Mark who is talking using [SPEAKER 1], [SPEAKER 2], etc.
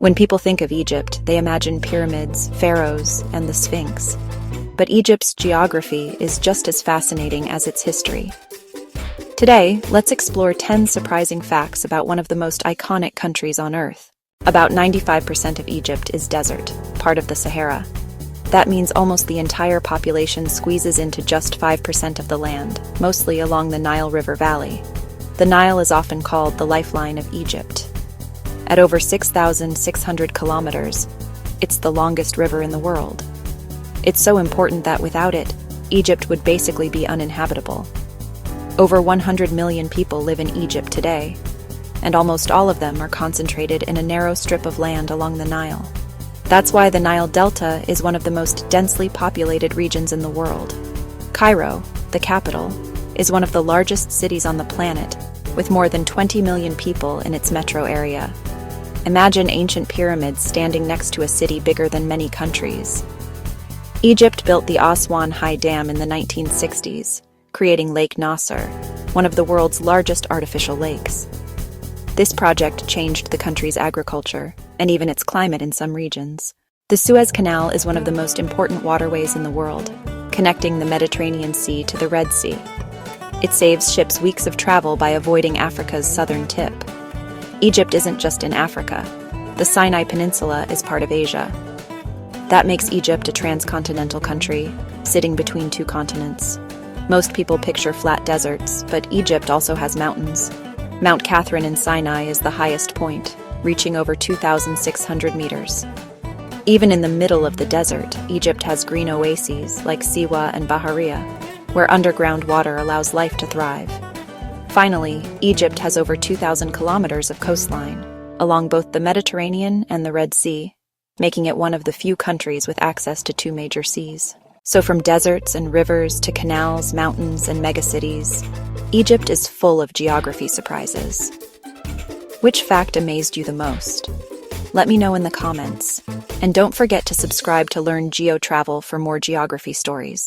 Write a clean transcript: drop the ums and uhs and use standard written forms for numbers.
[SPEAKER 1] When people think of Egypt, they imagine pyramids, pharaohs, and the Sphinx. But Egypt's geography is just as fascinating as its history. Today, let's explore 10 surprising facts about one of the most iconic countries on Earth. About 95% of Egypt is desert, part of the Sahara. That means almost the entire population squeezes into just 5% of the land, mostly along the Nile River Valley. The Nile is often called the lifeline of Egypt. At over 6,600 kilometers, it's the longest river in the world. It's so important that without it, Egypt would basically be uninhabitable. Over 100 million people live in Egypt today, and almost all of them are concentrated in a narrow strip of land along the Nile. That's why the Nile Delta is one of the most densely populated regions in the world. Cairo, the capital, is one of the largest cities on the planet, with more than 20 million people in its metro area. Imagine ancient pyramids standing next to a city bigger than many countries. Egypt built the Aswan High Dam in the 1960s, creating Lake Nasser, one of the world's largest artificial lakes. This project changed the country's agriculture, and even its climate in some regions. The Suez Canal is one of the most important waterways in the world, connecting the Mediterranean Sea to the Red Sea. It saves ships weeks of travel by avoiding Africa's southern tip. Egypt isn't just in Africa. The Sinai Peninsula is part of Asia. That makes Egypt a transcontinental country, sitting between two continents. Most people picture flat deserts, but Egypt also has mountains. Mount Catherine in Sinai is the highest point, reaching over 2,600 meters. Even in the middle of the desert, Egypt has green oases like Siwa and Bahariya, where underground water allows life to thrive. Finally, Egypt has over 2,000 kilometers of coastline, along both the Mediterranean and the Red Sea, making it one of the few countries with access to two major seas. So from deserts and rivers to canals, mountains, and megacities, Egypt is full of geography surprises. Which fact amazed you the most? Let me know in the comments. And don't forget to subscribe to learn geo-travel for more geography stories.